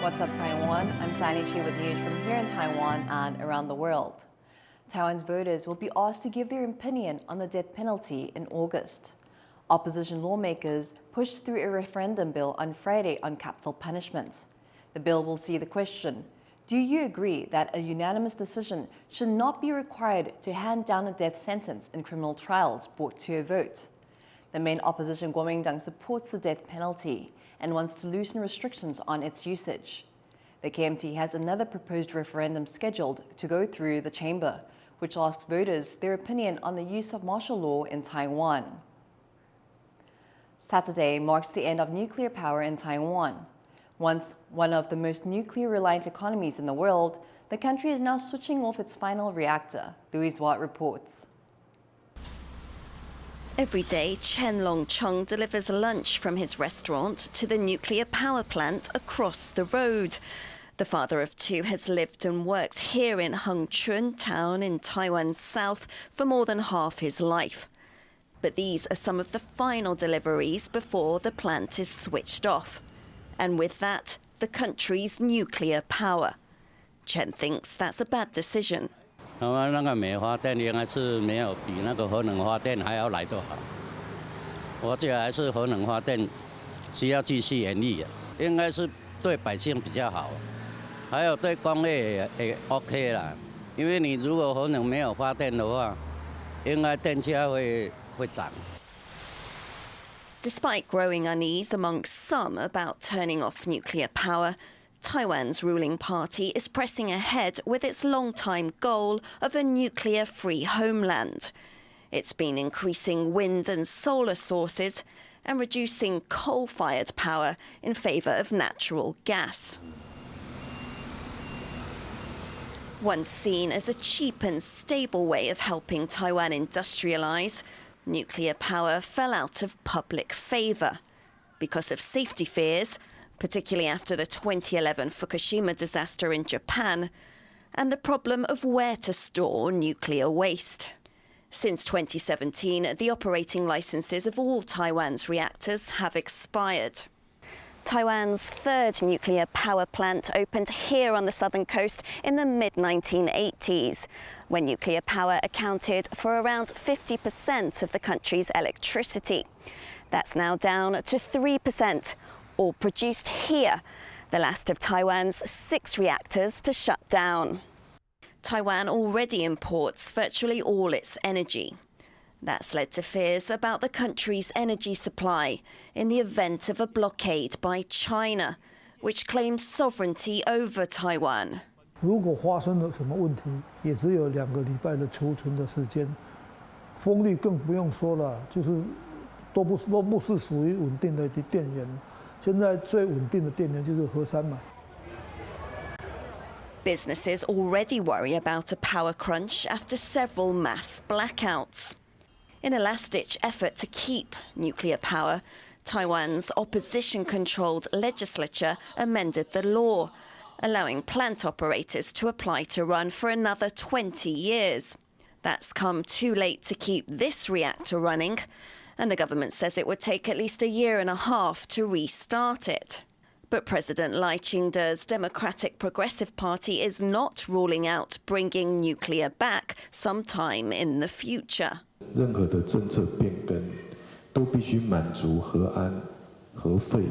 What's up, Taiwan? I'm Sani Chi with news from here in Taiwan and around the world. Taiwan's voters will be asked to give their opinion on the death penalty in August. Opposition lawmakers pushed through a referendum bill on Friday on capital punishment. The bill will see the question: do you agree that a unanimous decision should not be required to hand down a death sentence in criminal trials brought to a vote? The main opposition Kuomintang supports the death penalty and wants to loosen restrictions on its usage. The KMT has another proposed referendum scheduled to go through the chamber, which asks voters their opinion on the use of martial law in Taiwan. Saturday marks the end of nuclear power in Taiwan. Once one of the most nuclear-reliant economies in the world, the country is now switching off its final reactor, Louise Watt reports. Every day, Chen Long-chung delivers lunch from his restaurant to the nuclear power plant across the road. The father of two has lived and worked here in Hengchun town in Taiwan's south for more than half his life. But these are some of the final deliveries before the plant is switched off. And with that, the country's nuclear power. Chen thinks that's a bad decision. 那个煤发电应该是没有比那个核能发电还要来得好。我觉得还是核能发电需要继续延役，应该是对百姓比较好，还有对工业也 OK 啦。因为你如果核能没有发电的话，应该电价会涨。 Despite growing unease amongst some about turning off nuclear power, Taiwan's ruling party is pressing ahead with its long-time goal of a nuclear-free homeland. It's been increasing wind and solar sources and reducing coal-fired power in favour of natural gas. Once seen as a cheap and stable way of helping Taiwan industrialise, nuclear power fell out of public favour because of safety fears, particularly after the 2011 Fukushima disaster in Japan, and the problem of where to store nuclear waste. Since 2017, the operating licenses of all Taiwan's reactors have expired. Taiwan's third nuclear power plant opened here on the southern coast in the mid-1980s, when nuclear power accounted for around 50% of the country's electricity. That's now down to 3%, all produced here, the last of Taiwan's 6 reactors to shut down. Taiwan already imports virtually all its energy. That's led to fears about the country's energy supply in the event of a blockade by China, which claims sovereignty over Taiwan. 如果发生了什么问题，也只有2个礼拜的储存的时间，风力更不用说了，就是都不是属于稳定的电源。 现在最稳定的电源就是核三嘛。 Businesses already worry about a power crunch after several mass blackouts. In a last-ditch effort to keep nuclear power, Taiwan's opposition-controlled legislature amended the law, allowing plant operators to apply to run for another 20 years. That's come too late to keep this reactor running, and the government says it would take at least 1.5 years to restart it. But President Lai Ching-te's Democratic Progressive Party is not ruling out bringing nuclear back sometime in the future. 任何的政策变更都必须满足核安、核废、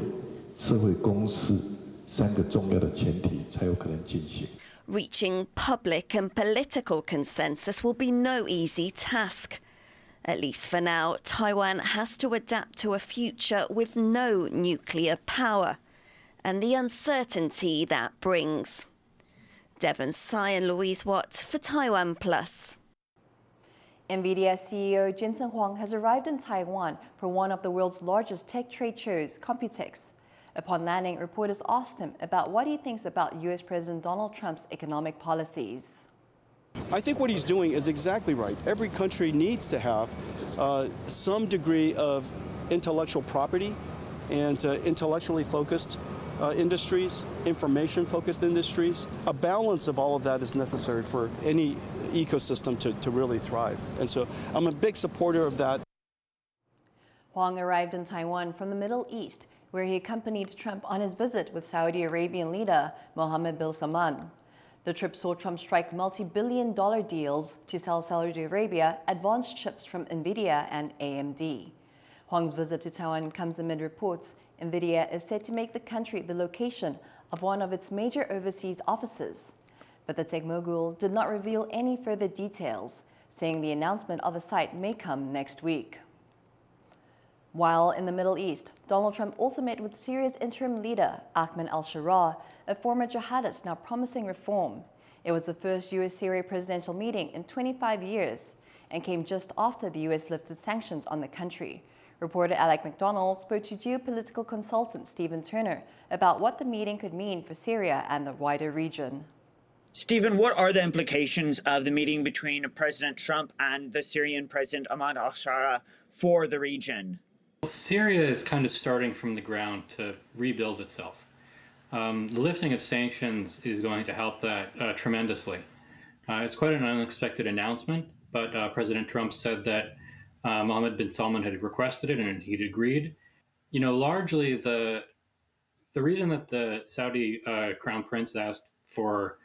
社会共识3个重要的前提，才有可能进行。 Reaching public and political consensus will be no easy task. At least for now, Taiwan has to adapt to a future with no nuclear power and the uncertainty that brings. Devon Tsai and Louise Watt for TaiwanPlus. NVIDIA CEO Jensen Huang has arrived in Taiwan for one of the world's largest tech trade shows, Computex. Upon landing, reporters asked him about what he thinks about US President Donald Trump's economic policies. I think what he's doing is exactly right. Every country needs to have some degree of intellectual property and intellectually focused industries, information-focused industries. A balance of all of that is necessary for any ecosystem to really thrive. And so I'm a big supporter of that. Huang arrived in Taiwan from the Middle East, where he accompanied Trump on his visit with Saudi Arabian leader Mohammed bin Salman. The trip saw Trump strike multi-billion-dollar deals to sell Saudi Arabia advanced chips from NVIDIA and AMD. Huang's visit to Taiwan comes amid reports NVIDIA is set to make the country the location of one of its major overseas offices. But the tech mogul did not reveal any further details, saying the announcement of a site may come next week. While in the Middle East, Donald Trump also met with Syria's interim leader, Ahmed al-Sharaa, a former jihadist now promising reform. It was the first U.S.-Syria presidential meeting in 25 years and came just after the U.S. lifted sanctions on the country. Reporter Alec McDonald spoke to geopolitical consultant Stephen Turner about what the meeting could mean for Syria and the wider region. Stephen, what are the implications of the meeting between President Trump and the Syrian President Ahmed al-Sharaa for the region? Well, Syria is kind of starting from the ground to rebuild itself. The lifting of sanctions is going to help that tremendously. It's quite an unexpected announcement, but President Trump said that Mohammed bin Salman had requested it and he'd agreed. You know, largely the reason that the Saudi Crown Prince asked for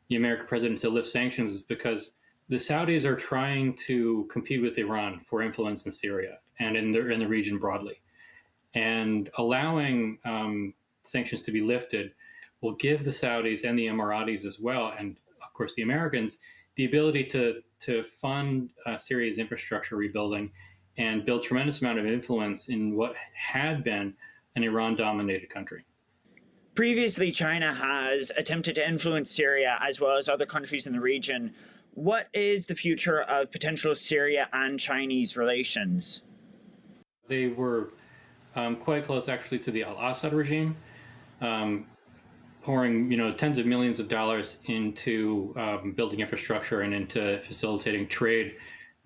the American president to lift sanctions is because the Saudis are trying to compete with Iran for influence in Syria and in the region broadly. And allowing sanctions to be lifted will give the Saudis and the Emiratis as well, and of course the Americans, the ability to fund Syria's infrastructure rebuilding and build tremendous amount of influence in what had been an Iran-dominated country. Previously, China has attempted to influence Syria as well as other countries in the region. What is the future of potential Syria and Chinese relations? They were quite close, actually, to the al-Assad regime, pouring tens of millions of dollars into building infrastructure and into facilitating trade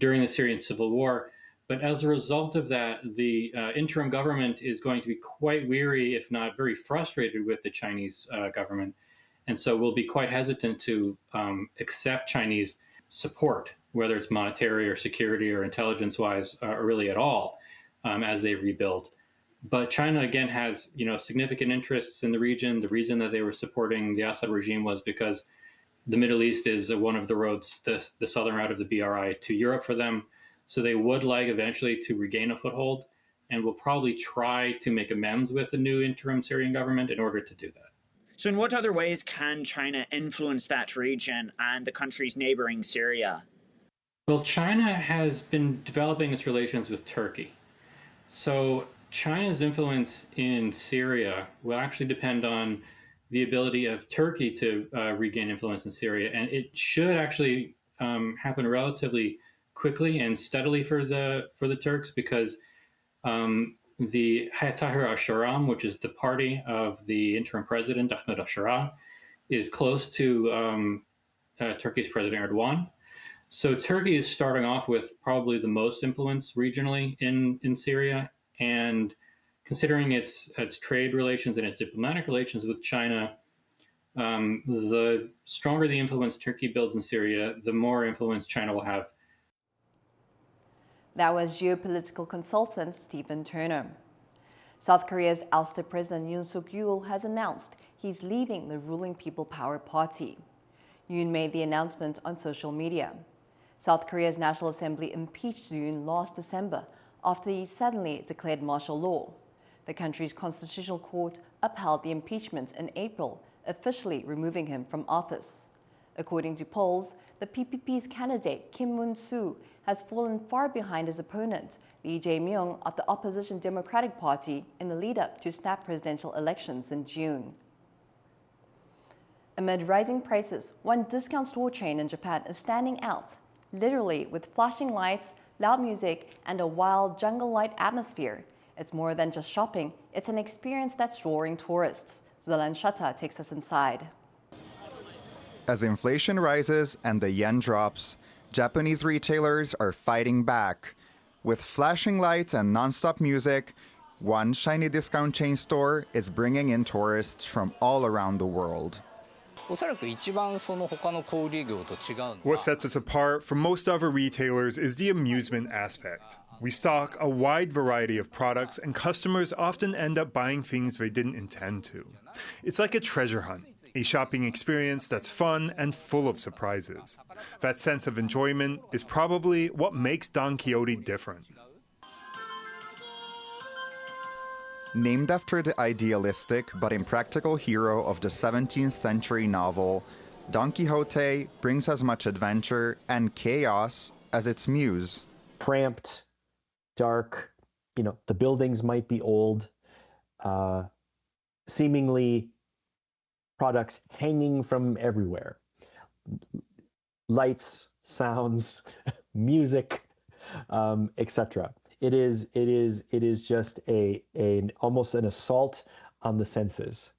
during the Syrian civil war. But as a result of that, the interim government is going to be quite weary, if not very frustrated, with the Chinese government. And so will be quite hesitant to accept Chinese support, whether it's monetary or security or intelligence-wise, or really at all, as they rebuild. But China, again, has significant interests in the region. The reason that they were supporting the Assad regime was because the Middle East is one of the roads, the southern route of the BRI to Europe for them. So they would like eventually to regain a foothold and will probably try to make amends with the new interim Syrian government in order to do that. So in what other ways can China influence that region and the countries neighboring Syria? Well, China has been developing its relations with Turkey. So China's influence in Syria will actually depend on the ability of Turkey to regain influence in Syria. And it should actually happen relatively quickly and steadily for the Turks, because the Tahrir al-Sharam, which is the party of the interim president, Ahmed al-Sharaa, is close to Turkey's President Erdogan. So Turkey is starting off with probably the most influence regionally in Syria. And considering its trade relations and its diplomatic relations with China, the stronger the influence Turkey builds in Syria, the more influence China will have. That was geopolitical consultant Stephen Turner. South Korea's ousted President Yoon has announced he's leaving the ruling People Power Party. Yoon made the announcement on social media. South Korea's National Assembly impeached Yoon last December after he suddenly declared martial law. The country's constitutional court upheld the impeachment in April, officially removing him from office. According to polls, the PPP's candidate Kim Moon-soo has fallen far behind his opponent, Lee Jae-myung of the opposition Democratic Party, in the lead-up to snap presidential elections in June. Amid rising prices, one discount store chain in Japan is standing out, literally with flashing lights, loud music, and a wild jungle-like atmosphere. It's more than just shopping, it's an experience that's drawing tourists. Zelan Shatta takes us inside. As inflation rises and the yen drops, Japanese retailers are fighting back. With flashing lights and non-stop music, one shiny discount chain store is bringing in tourists from all around the world. What sets us apart from most other retailers is the amusement aspect. We stock a wide variety of products, and customers often end up buying things they didn't intend to. It's like a treasure hunt, a shopping experience that's fun and full of surprises. That sense of enjoyment is probably what makes Don Quixote different. Named after the idealistic but impractical hero of the 17th century novel, Don Quixote brings as much adventure and chaos as its muse. Cramped, dark, the buildings might be old, seemingly products hanging from everywhere. Lights, sounds, music, etc. It is just almost an assault on the senses.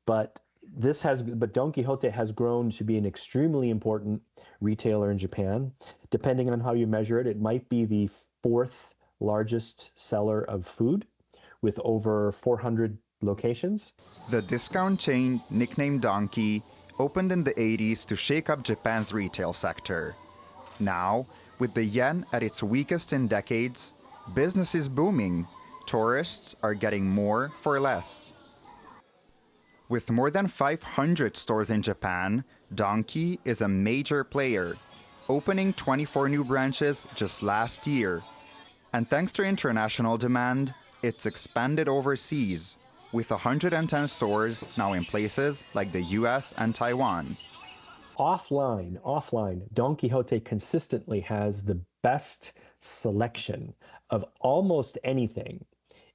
But Don Quixote has grown to be an extremely important retailer in Japan. Depending on how you measure it, it might be the 4th largest seller of food with over 400 locations. The discount chain, nicknamed Donkey, opened in the 80s to shake up Japan's retail sector. Now, with the yen at its weakest in decades, business is booming. Tourists are getting more for less. With more than 500 stores in Japan, Donkey is a major player, opening 24 new branches just last year. And thanks to international demand, it's expanded overseas, with 110 stores now in places like the US and Taiwan. Offline, Don Quixote consistently has the best selection of almost anything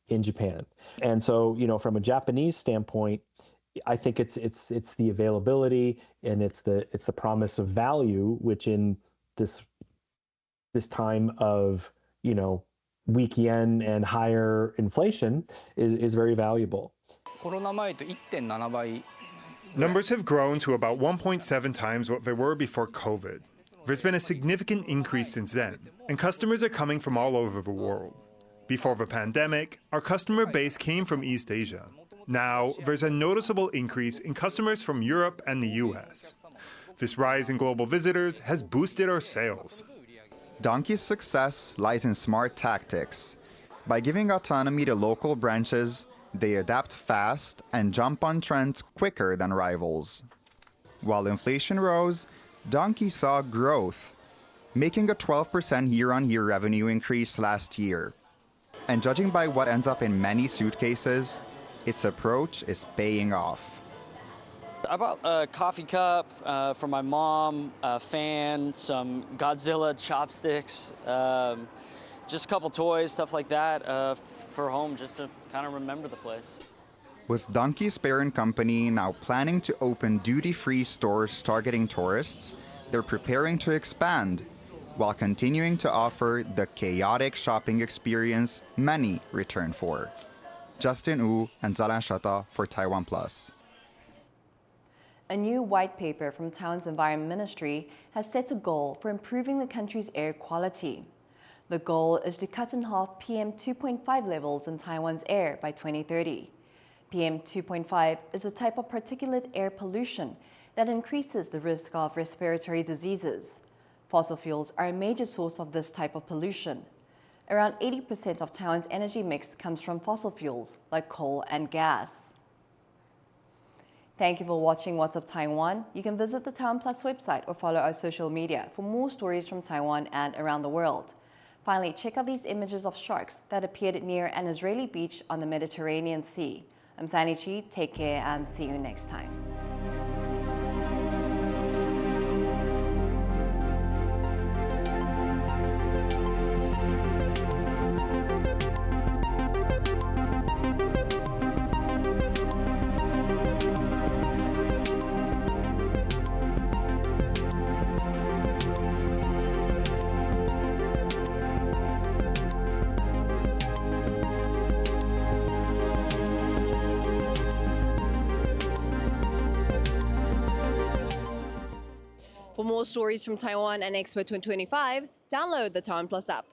in Japan. And so, from a Japanese standpoint, I think it's the availability and it's the promise of value, which in this time of, weak yen and higher inflation is very valuable. Numbers have grown to about 1.7 times what they were before COVID. There's been a significant increase since then, and customers are coming from all over the world. Before the pandemic, our customer base came from East Asia. Now, there's a noticeable increase in customers from Europe and the US. This rise in global visitors has boosted our sales. Donkey's success lies in smart tactics. By giving autonomy to local branches, they adapt fast and jump on trends quicker than rivals. While inflation rose, Donkey saw growth, making a 12% year-on-year revenue increase last year. And judging by what ends up in many suitcases, its approach is paying off. I bought a coffee cup for my mom, a fan, some Godzilla chopsticks, just a couple toys, stuff like that for home, just to kind of remember the place. With Donkey's parent company now planning to open duty-free stores targeting tourists, they're preparing to expand, while continuing to offer the chaotic shopping experience many return for. Justin Wu and Zalan Shata for TaiwanPlus. A new white paper from Taiwan's Environment Ministry has set a goal for improving the country's air quality. The goal is to cut in half PM 2.5 levels in Taiwan's air by 2030. PM 2.5 is a type of particulate air pollution that increases the risk of respiratory diseases. Fossil fuels are a major source of this type of pollution. Around 80% of Taiwan's energy mix comes from fossil fuels like coal and gas. Thank you for watching What's Up Taiwan. You can visit the TaiwanPlus website or follow our social media for more stories from Taiwan and around the world. Finally, check out these images of sharks that appeared near an Israeli beach on the Mediterranean Sea. I'm Sani Chi, take care and see you next time. For more stories from Taiwan and Expo 2025, download the TaiwanPlus app.